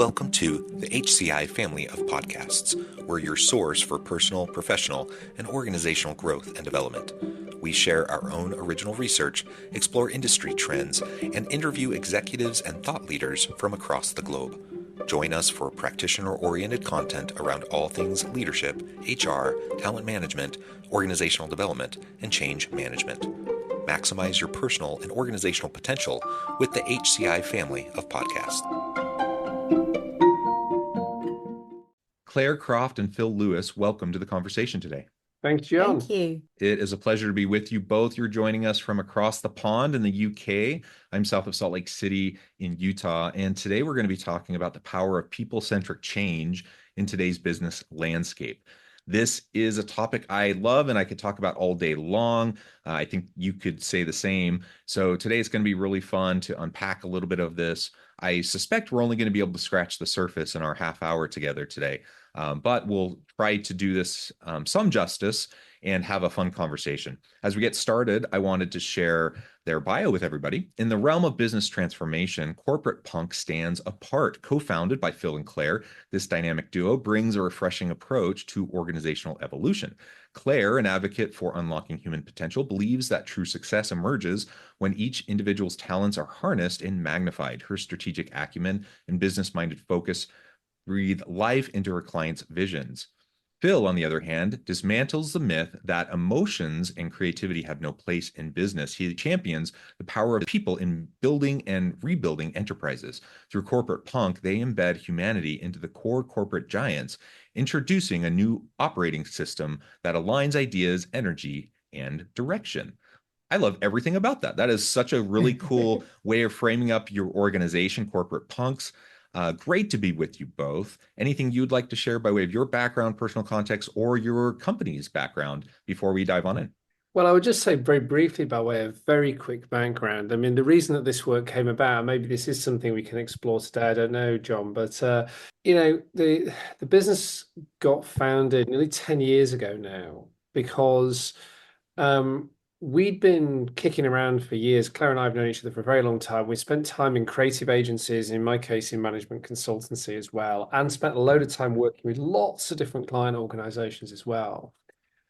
Welcome to the HCI family of podcasts. We're your source for personal, professional, and organizational growth and development. We share our own original research, explore industry trends, and interview executives and thought leaders from across the globe. Join us for practitioner-oriented content around all things leadership, HR, talent management, organizational development, and change management. Maximize your personal and organizational potential with the HCI family of podcasts. Claire Croft and Phil Lewis, welcome to the conversation today. Thanks, John. Thank you. It is a pleasure to be with you both. You're joining us from across the pond in the UK. I'm south of Salt Lake City in Utah, and today we're going to be talking about the power of people-centric change in today's business landscape. This is a topic I love and I could talk about all day long. I think you could say the same. So today it's going to be really fun to unpack a little bit of this. I suspect we're only going to be able to scratch the surface in our half hour together today. But we'll try to do this some justice and have a fun conversation. As we get started, I wanted to share their bio with everybody. In the realm of business transformation, Corporate Punk stands apart. Co-founded by Phil and Claire, this dynamic duo brings a refreshing approach to organizational evolution. Claire, an advocate for unlocking human potential, believes that true success emerges when each individual's talents are harnessed and magnified. Her strategic acumen and business-minded focus breathe life into her clients' visions. Phil, on the other hand, dismantles the myth that emotions and creativity have no place in business. He champions the power of people in building and rebuilding enterprises. Through Corporate Punk, they embed humanity into the core corporate giants, introducing a new operating system that aligns ideas, energy, and direction. I love everything about that. That is such a really cool way of framing up your organization, Corporate Punks. Great to be with you both. Anything you'd like to share by way of your background, personal context, or your company's background before we dive on in? Well, I would just say very briefly by way of very quick background. I mean, the reason that this work came about, maybe this is something we can explore today. I don't know, John, but the business got founded nearly 10 years ago now because we'd been kicking around for years. Claire and I have known each other for a very long time. We spent time in creative agencies, in my case, in management consultancy as well, and spent a load of time working with lots of different client organizations as well.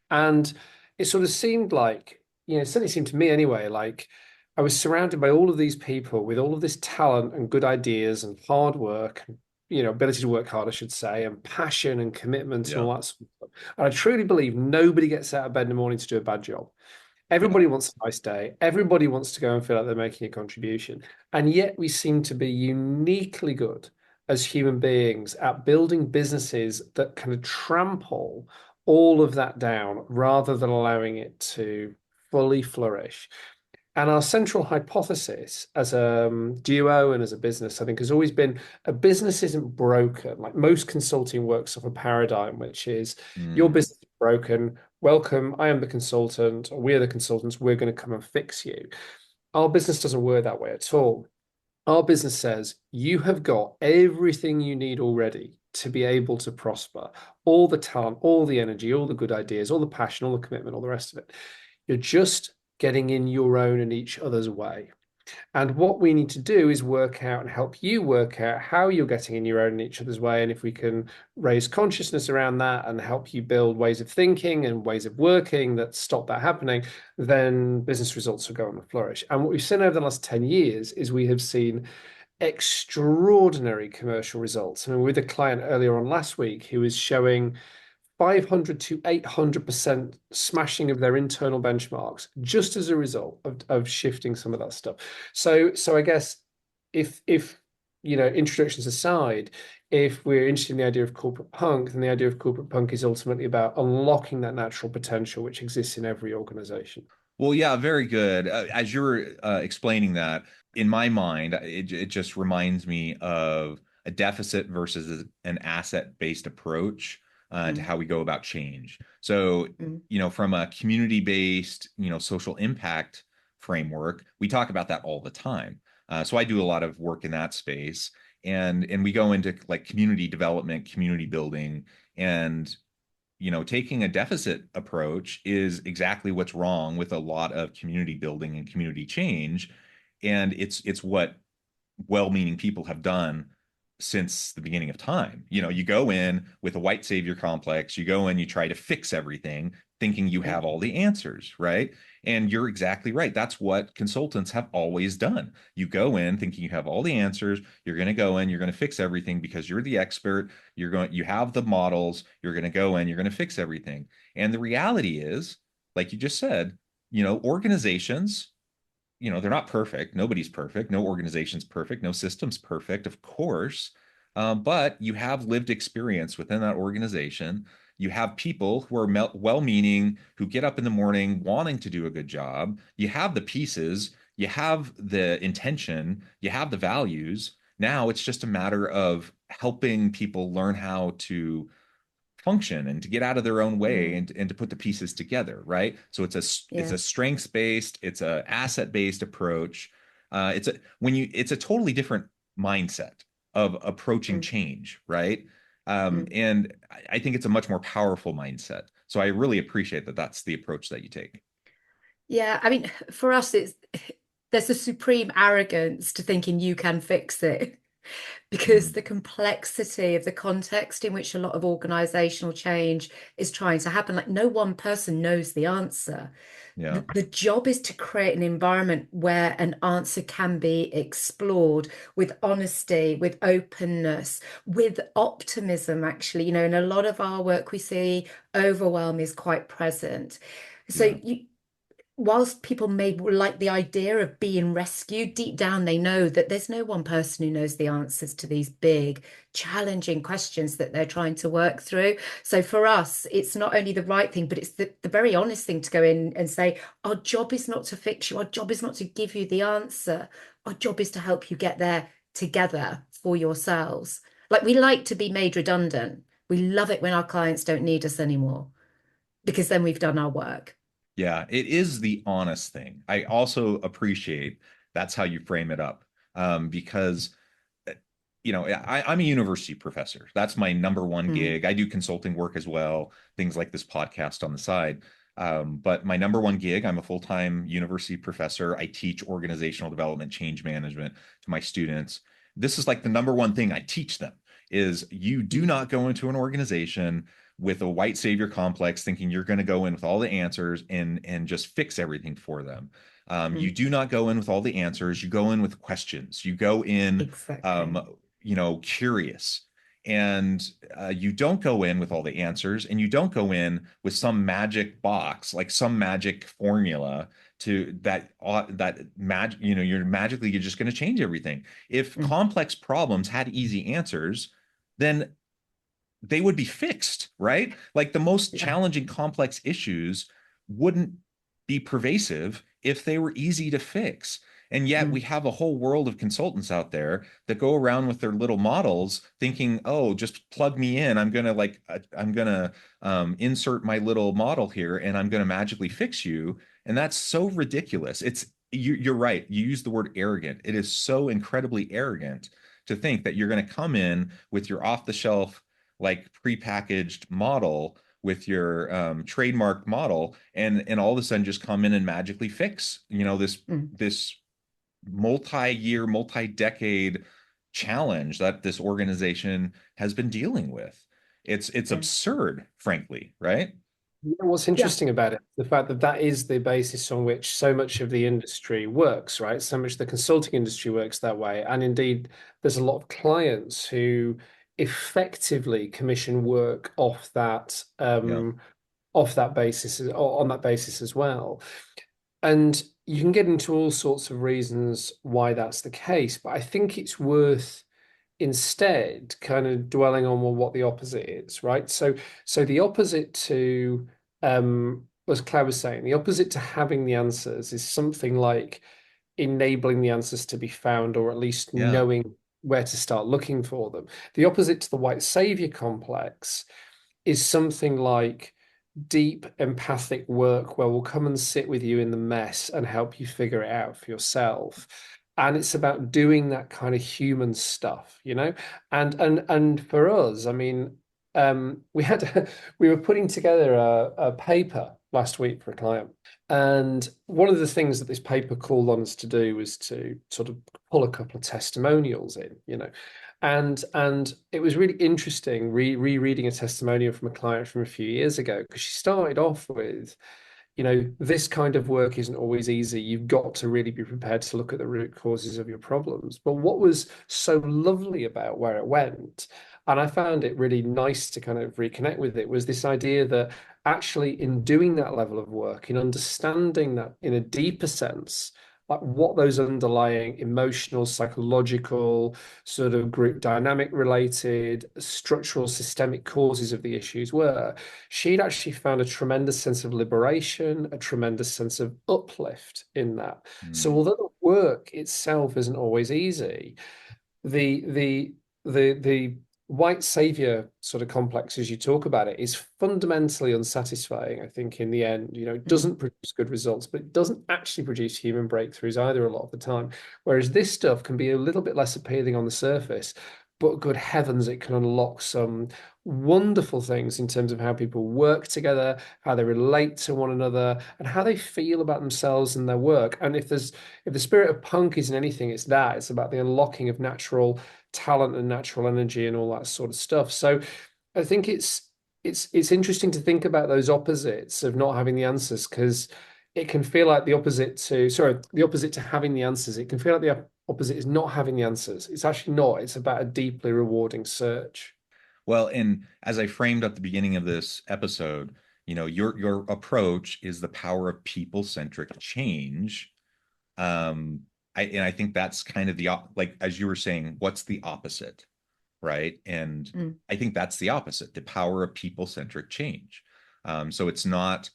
And it sort of seemed like, it certainly seemed to me anyway, like I was surrounded by all of these people with all of this talent and good ideas and hard work, ability to work hard, I should say, and passion and commitment and all that sort of stuff. And I truly believe nobody gets out of bed in the morning to do a bad job. Everybody wants a nice day. Everybody wants to go and feel like they're making a contribution. And yet we seem to be uniquely good as human beings at building businesses that kind of trample all of that down rather than allowing it to fully flourish. And our central hypothesis as a duo and as a business, I think, has always been a business isn't broken. Like most consulting works off a paradigm, which is your business is broken. Welcome, I am the consultant, or we're the consultants, we're going to come and fix you. Our business doesn't work that way at all. Our business says you have got everything you need already to be able to prosper. All the talent, all the energy, all the good ideas, all the passion, all the commitment, all the rest of it. You're just getting in your own and each other's way. And what we need to do is work out and help you work out how you're getting in your own and each other's way. And if we can raise consciousness around that and help you build ways of thinking and ways of working that stop that happening, then business results will go on to flourish. And what we've seen over the last 10 years is we have seen extraordinary commercial results. I mean, with a client earlier on last week who is showing 500 to 800% smashing of their internal benchmarks just as a result of shifting some of that stuff. So I guess if introductions aside, if we're interested in the idea of corporate punk, then the idea of corporate punk is ultimately about unlocking that natural potential which exists in every organization. Well, yeah, very good. As you're explaining that, in my mind, it just reminds me of a deficit versus an asset-based approach to how we go about change. So, from a community-based, social impact framework, we talk about that all the time. So I do a lot of work in that space, and we go into like community development, community building, and taking a deficit approach is exactly what's wrong with a lot of community building and community change. And it's what well-meaning people have done since the beginning of time. You go in with a white savior complex, you go in, you try to fix everything, thinking you Mm. have all the answers, right? And you're exactly right. That's what consultants have always done. You go in thinking you have all the answers. You're going to go in, you're going to fix everything because you're the expert. You have the models. You're going to go in, you're going to fix everything. And the reality is, like you just said, organizations, they're not perfect. Nobody's perfect. No organization's perfect. No system's perfect, of course. But you have lived experience within that organization. You have people who are well-meaning, who get up in the morning wanting to do a good job. You have the pieces, you have the intention, you have the values. Now it's just a matter of helping people learn how to function and to get out of their own way, Mm, and to put the pieces together, right? So it's yeah. a strengths based, it's a asset based approach. It's a totally different mindset of approaching Mm, change, right? mm. And I think it's a much more powerful mindset. So I really appreciate that that's the approach that you take. Yeah, I mean, for us, there's a supreme arrogance to thinking you can fix it because Mhm. the complexity of the context in which a lot of organizational change is trying to happen, like no one person knows the answer. Yeah, The job is to create an environment where an answer can be explored with honesty, with openness, with optimism, actually. In a lot of our work, we see overwhelm is quite present. So yeah. whilst people may like the idea of being rescued, deep down they know that there's no one person who knows the answers to these big, challenging questions that they're trying to work through. So for us, it's not only the right thing, but it's the very honest thing to go in and say, our job is not to fix you, our job is not to give you the answer. Our job is to help you get there together for yourselves. Like we like to be made redundant. We love it when our clients don't need us anymore because then we've done our work. Yeah, it is the honest thing. I also appreciate that's how you frame it up, because I'm a university professor. That's my number one Mm, gig. I do consulting work as well, things like this podcast on the side. But my number one gig, I'm a full-time university professor. I teach organizational development, change management to my students. This is like the number one thing I teach them is you do mm, not go into an organization with a white savior complex thinking you're going to go in with all the answers and just fix everything for them. You mm. do not go in with all the answers. You go in with questions. You go in Exactly. um, curious. And you don't go in with all the answers, and you don't go in with some magic box, like some magic formula to that magic, you're just going to change everything. If Mm, complex problems had easy answers, then they would be fixed, right? Like the most yeah. challenging complex issues wouldn't be pervasive if they were easy to fix. And yet we Mm, have a whole world of consultants out there that go around with their little models thinking, oh, just plug me in. I'm going to insert my little model here and I'm going to magically fix you. And that's so ridiculous. You're right. You use the word arrogant. It is so incredibly arrogant to think that you're going to come in with your off the shelf like prepackaged model with your trademark model and all of a sudden just come in and magically fix mm, this multi-year multi-decade challenge that this organization has been dealing with. It's yeah. absurd, frankly, right? You know, what's Yeah. interesting about it, the fact that that is the basis on which so much of the industry works, right? So much of the consulting industry works that way. And indeed, there's a lot of clients who effectively commission work Yeah, off that basis or on that basis as well. And you can get into all sorts of reasons why that's the case, but I think it's worth instead kind of dwelling on, well, what the opposite is, right? So the opposite to as Claire was saying, the opposite to having the answers is something like enabling the answers to be found, or at least yeah, knowing where to start looking for them. The opposite to the white savior complex is something like deep empathic work where we'll come and sit with you in the mess and help you figure it out for yourself. And it's about doing that kind of human stuff, you know? And for us, I mean, we were putting together a paper last week for a client. And one of the things that this paper called on us to do was to sort of pull a couple of testimonials in, and it was really interesting rereading a testimonial from a client from a few years ago, because she started off with, this kind of work isn't always easy. You've got to really be prepared to look at the root causes of your problems. But what was so lovely about where it went, and I found it really nice to kind of reconnect with it, was this idea that actually in doing that level of work, in understanding that in a deeper sense, like what those underlying emotional, psychological, sort of group dynamic related, structural, systemic causes of the issues were, she'd actually found a tremendous sense of liberation, a tremendous sense of uplift in that. So although the work itself isn't always easy, the white savior sort of complex, as you talk about it, is fundamentally unsatisfying, I think, in the end. It doesn't produce good results, but it doesn't actually produce human breakthroughs either a lot of the time. Whereas this stuff can be a little bit less appealing on the surface, but good heavens, it can unlock some wonderful things in terms of how people work together, how they relate to one another, and how they feel about themselves and their work. And if the spirit of punk isn't anything, it's that. It's about the unlocking of natural talent and natural energy and all that sort of stuff. So I think it's interesting to think about those opposites of not having the answers, because it can feel like the opposite to having the answers. It can feel like the opposite is not having the answers. It's actually not. It's about a deeply rewarding search. Well, and as I framed at the beginning of this episode, your approach is the power of people-centric change. I think that's kind of like, as you were saying, what's the opposite, right? And I think that's the opposite, the power of people-centric change. So it's not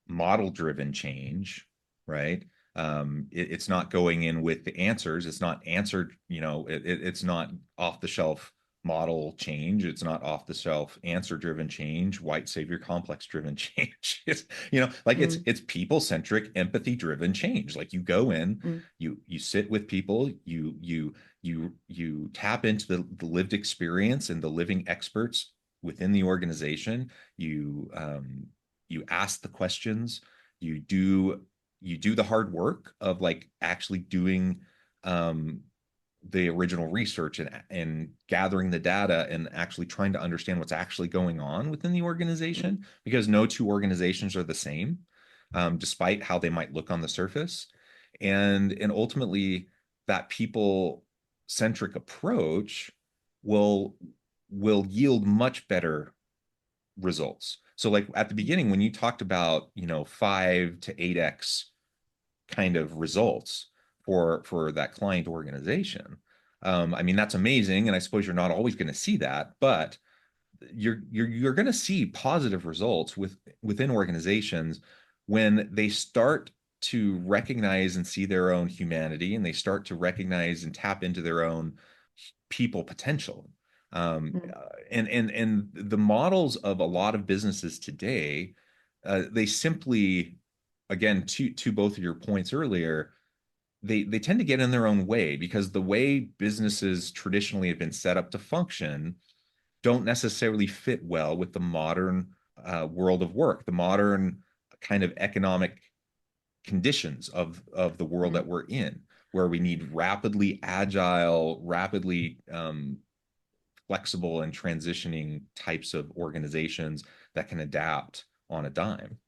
model-driven change, right? It's not going in with the answers. It's not answered, it's not off-the-shelf model change. It's not off-the-shelf answer-driven change, white savior complex-driven change. It's people-centric, empathy-driven change. Like, you go in, you sit with people, you tap into the lived experience and the living experts within the organization. You ask the questions. You do the hard work of, like, actually doing the original research and gathering the data and actually trying to understand what's actually going on within the organization, because no two organizations are the same, despite how they might look on the surface. And ultimately, that people-centric approach will yield much better results. So, like, at the beginning, when you talked about 5 to 8x kind of results for that client organization, I mean, that's amazing, and I suppose you're not always going to see that, but you're going to see positive results within organizations when they start to recognize and see their own humanity, and they start to recognize and tap into their own people potential. And the models of a lot of businesses today, they simply, again, to both of your points earlier, they tend to get in their own way, because the way businesses traditionally have been set up to function don't necessarily fit well with the modern world of work, the modern kind of economic conditions of the world that we're in, where we need rapidly agile, rapidly flexible and transitioning types of organizations that can adapt on a dime.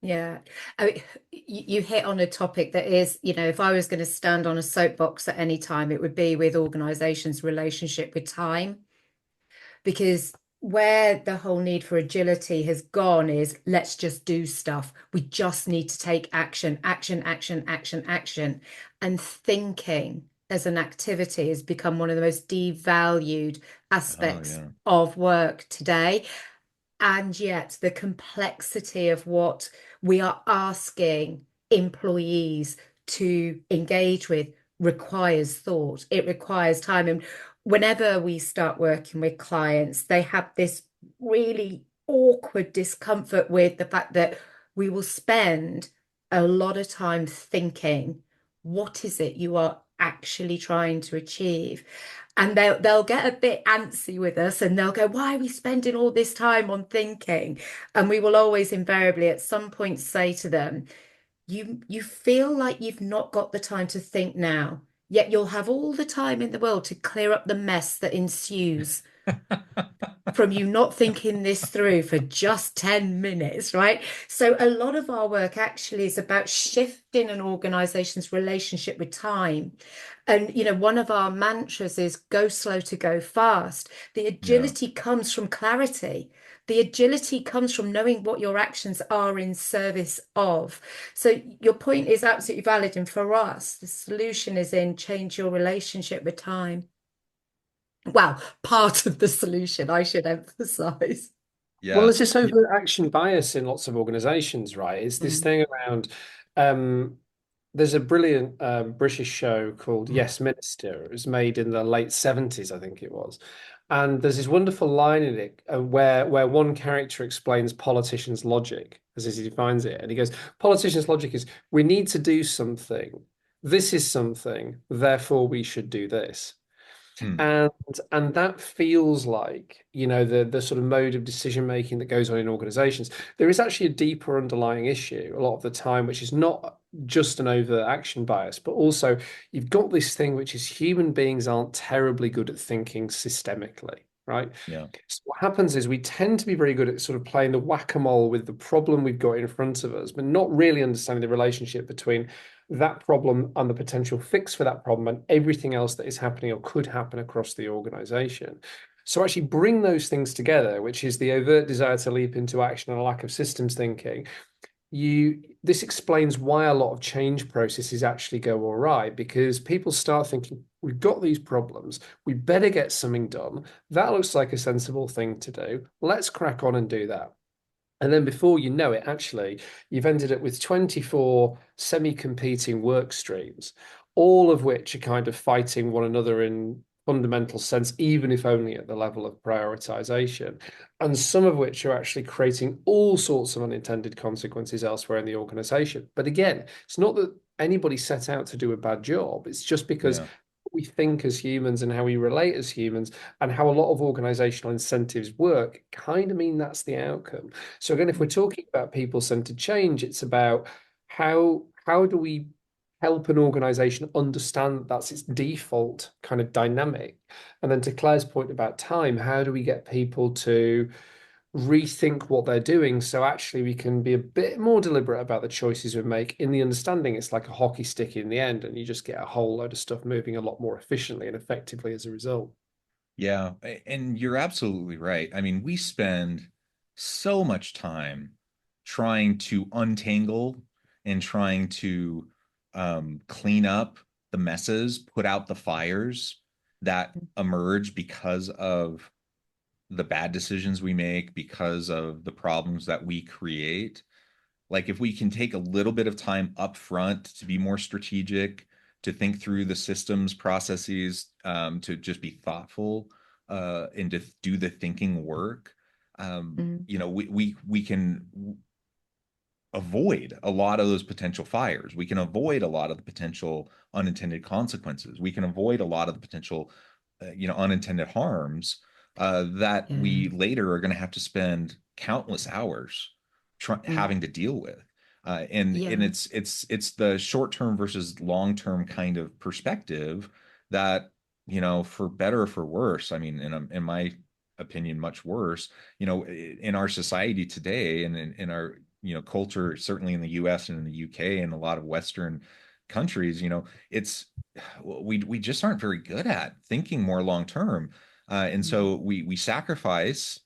Yeah, I mean, you hit on a topic that is, if I was going to stand on a soapbox at any time, it would be with organizations' relationship with time. Because where the whole need for agility has gone is, let's just do stuff. We just need to take action, action, action, action, action. And thinking as an activity has become one of the most devalued aspects of work today. And yet the complexity of what we are asking employees to engage with requires thought. It requires time. And whenever we start working with clients, they have this really awkward discomfort with the fact that we will spend a lot of time thinking what is it you are actually trying to achieve? And they'll get a bit antsy with us and they'll go, why are we spending all this time on thinking? And we will always invariably at some point say to them, you feel like you've not got the time to think now, yet you'll have all the time in the world to clear up the mess that ensues from you not thinking this through for just 10 minutes, right? So a lot of our work actually is about shifting an organization's relationship with time. And, one of our mantras is go slow to go fast. The Yeah. agility comes from clarity. The agility comes from knowing what your actions are in service of. So your point is absolutely valid. And for us, the solution is in change your relationship with time. Well, part of the solution, I should emphasize. Well, Yeah. there's this overt action bias in lots of organizations, right? It's this Mm. thing around um, there's a brilliant British show called Yes Minister. It was made in the late 70s, I think it was. And there's this wonderful line in it where one character explains politicians' logic as he defines it. And he goes, politicians' logic is we need to do something. This is something, therefore we should do this. Hmm. And that feels like, the sort of mode of decision making that goes on in organizations. There is actually a deeper underlying issue a lot of the time, which is not just an overt action bias, but also you've got this thing which is human beings aren't terribly good at thinking systemically, right? Yeah. So what happens is we tend to be very good at sort of playing the whack-a-mole with the problem we've got in front of us, but not really understanding the relationship between that problem and the potential fix for that problem and everything else that is happening or could happen across the organization. So actually bring those things together, which is the overt desire to leap into action and a lack of systems thinking. This explains why a lot of change processes actually go all right, because people start thinking, we've got these problems, we better get something done. That looks like a sensible thing to do. Let's crack on and do that. And then before you know it, actually, you've ended up with 24 semi-competing work streams, all of which are kind of fighting one another in fundamental sense, even if only at the level of prioritization, and some of which are actually creating all sorts of unintended consequences elsewhere in the organization. But again, it's not that anybody set out to do a bad job. It's just because Yeah. we think as humans and how we relate as humans and how a lot of organizational incentives work kind of mean that's the outcome. So again, if we're talking about people-centered change, it's about how do we help an organization understand that that's its default kind of dynamic? And then to Claire's point about time, how do we get people to rethink what they're doing so actually we can be a bit more deliberate about the choices we make in the understanding it's like a hockey stick in the end and you just get a whole load of stuff moving a lot more efficiently and effectively as a result. Yeah. And you're absolutely right. I mean, we spend so much time trying to untangle and trying to clean up the messes, put out the fires that emerge because of the bad decisions we make, because of the problems that we create. Like if we can take a little bit of time up front to be more strategic, to think through the systems processes, to just be thoughtful, and to do the thinking work, Mm. we can avoid a lot of those potential fires. We can avoid a lot of the potential unintended consequences. We can avoid a lot of the potential, unintended harms that Yeah. we later are going to have to spend countless hours Mm. having to deal with. And Yeah. it's the short term versus long term kind of perspective that, for better or for worse. I mean, in my opinion, much worse. In our society today, and in our culture, certainly in the US and in the UK and a lot of Western countries, it's we just aren't very good at thinking more long term. And Mm. so we sacrifice,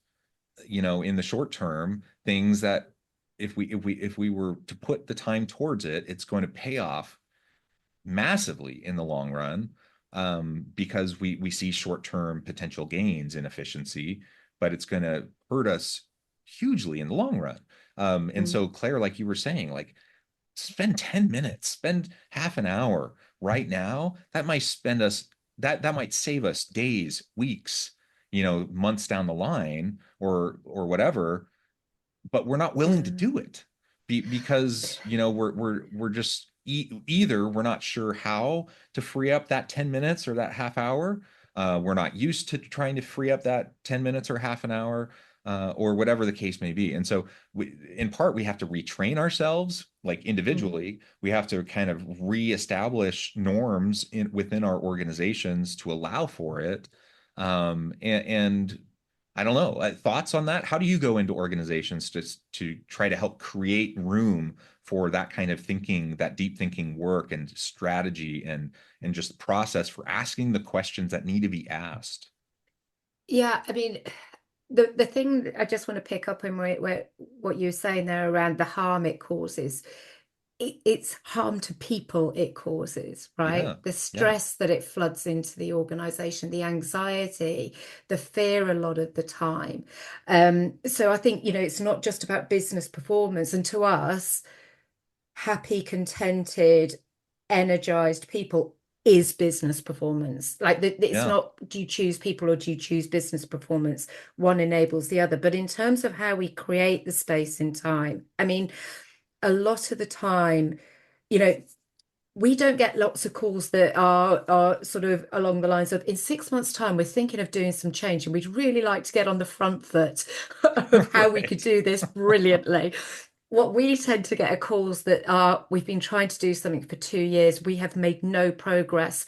in the short term, things that if we were to put the time towards it, it's going to pay off massively in the long run, because we see short-term potential gains in efficiency, but it's going to hurt us hugely in the long run. And Mm. so, Claire, like you were saying, like spend 10 minutes, spend half an hour right now. That might save us days, weeks, months down the line, or whatever, but we're not willing to Yeah. do it because we're just either we're not sure how to free up that 10 minutes or that half hour. We're not used to trying to free up that 10 minutes or half an hour, or whatever the case may be. And so in part, we have to retrain ourselves, like individually. We have to kind of reestablish norms within our organizations to allow for it. And I don't know, thoughts on that? How do you go into organizations to try to help create room for that kind of thinking, that deep thinking work and strategy, and just process for asking the questions that need to be asked? Yeah, I mean, the thing I just want to pick up on where what you're saying there around the harm it causes. It's harm to people it causes, Yeah, right? The yeah, stress that it floods into the organization, the anxiety, the fear a lot of the time. So I think, it's not just about business performance. And to us, happy, contented, energized people is business performance. Like it's yeah, not, do you choose people or do you choose business performance? One enables the other. But in terms of how we create the space in time, I mean, a lot of the time, you know, we don't get lots of calls that are sort of along the lines of, in 6 months' time, we're thinking of doing some change and we'd really like to get on the front foot of how we could right. do this brilliantly. What we tend to get are calls that are, we've been trying to do something for 2 years, we have made no progress.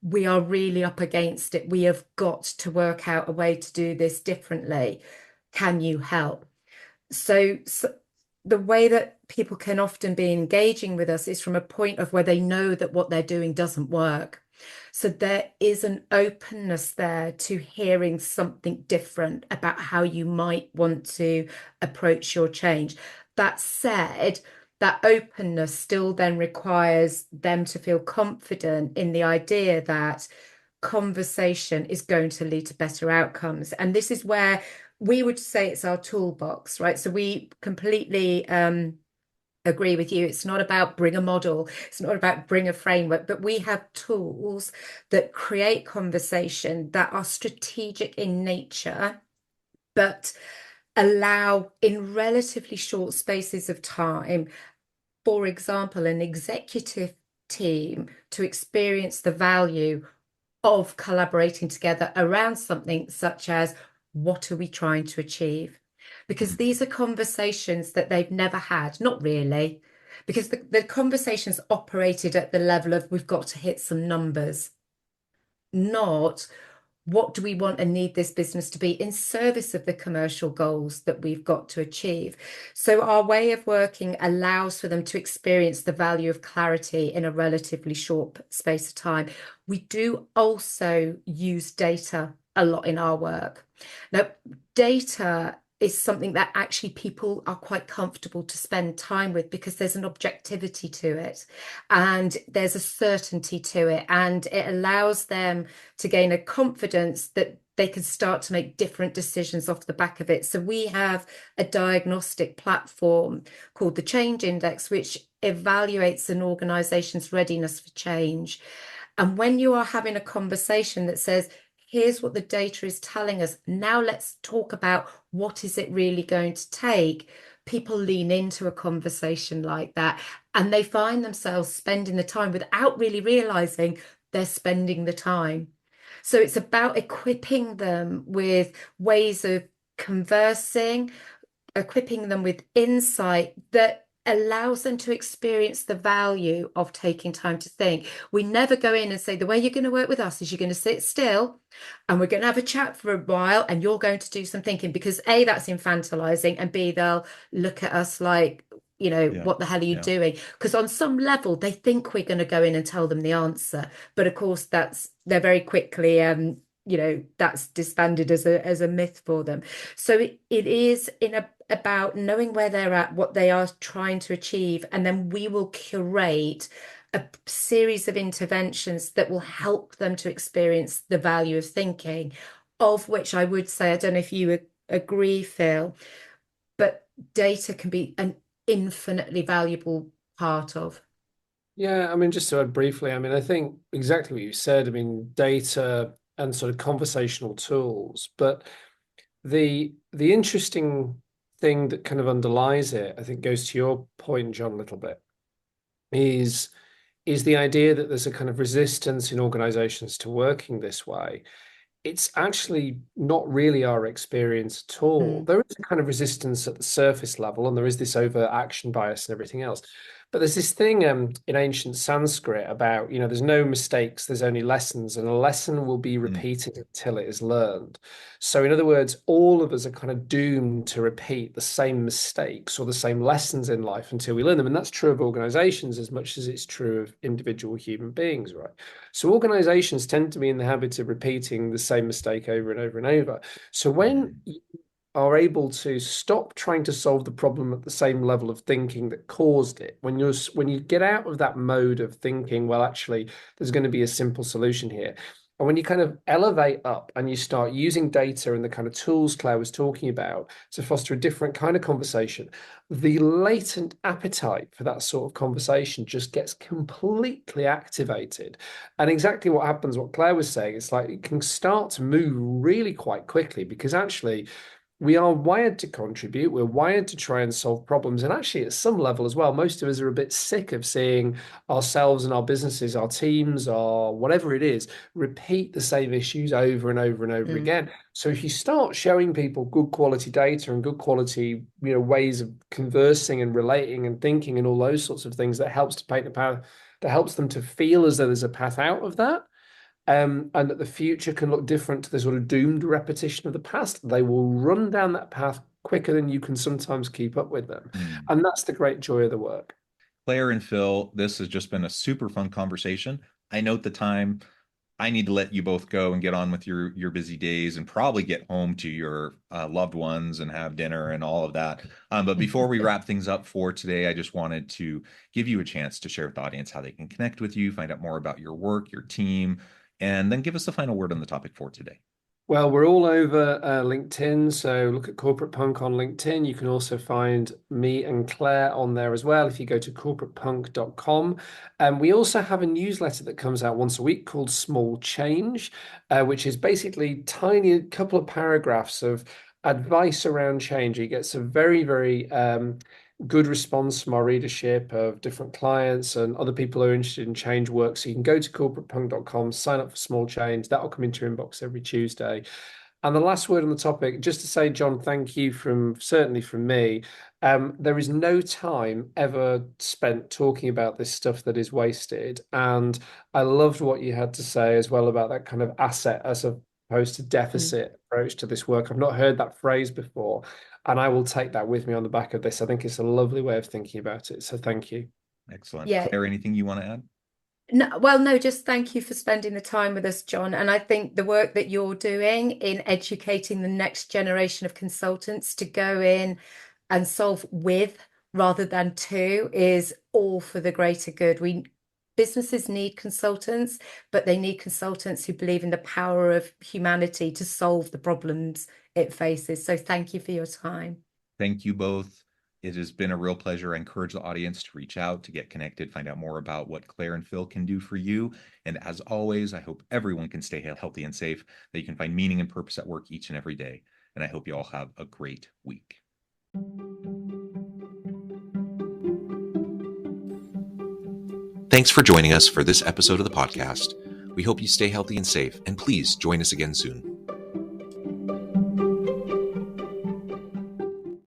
We are really up against it. We have got to work out a way to do this differently. Can you help? So the way that people can often be engaging with us is from a point of where they know that what they're doing doesn't work. So there is an openness there to hearing something different about how you might want to approach your change. That said, that openness still then requires them to feel confident in the idea that conversation is going to lead to better outcomes. And this is where we would say it's our toolbox, right? So we completely agree with you. It's not about bring a model, it's not about bring a framework, but we have tools that create conversation that are strategic in nature, but allow in relatively short spaces of time, for example, an executive team to experience the value of collaborating together around something such as, what are we trying to achieve? Because these are conversations that they've never had, not really, because the conversations operated at the level of, we've got to hit some numbers, not what do we want and need this business to be in service of the commercial goals that we've got to achieve. So our way of working allows for them to experience the value of clarity in a relatively short space of time. We do also use data a lot in our work. Now, data is something that actually people are quite comfortable to spend time with because there's an objectivity to it and there's a certainty to it, and it allows them to gain a confidence that they can start to make different decisions off the back of it. So we have a diagnostic platform called the Change Index, which evaluates an organization's readiness for change. And when you are having a conversation that says, here's what the data is telling us, now let's talk about what is it really going to take, people lean into a conversation like that and they find themselves spending the time without really realizing they're spending the time. So it's about equipping them with ways of conversing, equipping them with insight that allows them to experience the value of taking time to think. We never go in and say, the way you're going to work with us is you're going to sit still and we're going to have a chat for a while and you're going to do some thinking, because A, that's infantilizing, and B, they'll look at us like, Yeah, what the hell are you yeah, doing? Because on some level, they think we're going to go in and tell them the answer. But of course, they're very quickly, that's disbanded as a myth for them. So it is about knowing where they're at, what they are trying to achieve, and then we will curate a series of interventions that will help them to experience the value of thinking, of which I would say, I don't know if you agree, Phil, but data can be an infinitely valuable part of. Yeah, I mean, just to add briefly, I mean, I think exactly what you said. I mean, data and sort of conversational tools, but the interesting thing that kind of underlies it, I think, goes to your point, John, a little bit, is is the idea that there's a kind of resistance in organizations to working this way. It's actually not really our experience at all. There is a kind of resistance at the surface level, and there is this over action bias and everything else. But there's this thing in ancient Sanskrit about, there's no mistakes, there's only lessons, and a lesson will be repeated until it is learned. So, in other words, all of us are kind of doomed to repeat the same mistakes or the same lessons in life until we learn them. And that's true of organizations as much as it's true of individual human beings, right? So organizations tend to be in the habit of repeating the same mistake over and over and over. So when you are able to stop trying to solve the problem at the same level of thinking that caused it, when you get out of that mode of thinking, well, actually, there's going to be a simple solution here. And when you kind of elevate up and you start using data and the kind of tools Claire was talking about to foster a different kind of conversation, the latent appetite for that sort of conversation just gets completely activated. And exactly what happens, what Claire was saying, it's like it can start to move really quite quickly because actually we are wired to contribute. We're wired to try and solve problems. And actually, at some level as well, most of us are a bit sick of seeing ourselves and our businesses, our teams, or whatever it is, repeat the same issues over and over and over again. So if you start showing people good quality data and good quality, ways of conversing and relating and thinking and all those sorts of things, that helps to paint the path, that helps them to feel as though there's a path out of that. And that the future can look different to the sort of doomed repetition of the past. They will run down that path quicker than you can sometimes keep up with them. And that's the great joy of the work. Claire and Phil, this has just been a super fun conversation. I note the time. I need to let you both go and get on with your busy days and probably get home to your loved ones and have dinner and all of that. But before we wrap things up for today, I just wanted to give you a chance to share with the audience how they can connect with you, find out more about your work, your team, and then give us the final word on the topic for today. Well, we're all over LinkedIn, so look at Corporate Punk on LinkedIn. You can also find me and Claire on there as well if you go to corporatepunk.com. And we also have a newsletter that comes out once a week called Small Change, which is basically tiny couple of paragraphs of advice around change. You get some very, very good response from our readership of different clients and other people who are interested in change work. So you can go to corporatepunk.com, sign up for Small Change. That'll come into your inbox every Tuesday. And the last word on the topic, just to say, John, thank you certainly from me. There is no time ever spent talking about this stuff that is wasted. And I loved what you had to say as well about that kind of asset as opposed to deficit approach to this work. I've not heard that phrase before. And I will take that with me on the back of this. I think it's a lovely way of thinking about it. So thank you. Excellent. Yeah. Claire, anything you want to add? No, just thank you for spending the time with us, John. And I think the work that you're doing in educating the next generation of consultants to go in and solve with rather than to is all for the greater good. Businesses need consultants, but they need consultants who believe in the power of humanity to solve the problems it faces. So thank you for your time. Thank you both. It has been a real pleasure. I encourage the audience to reach out, to get connected, find out more about what Claire and Phil can do for you. And as always, I hope everyone can stay healthy and safe, that you can find meaning and purpose at work each and every day. And I hope you all have a great week. Thanks for joining us for this episode of the podcast. We hope you stay healthy and safe, and please join us again soon.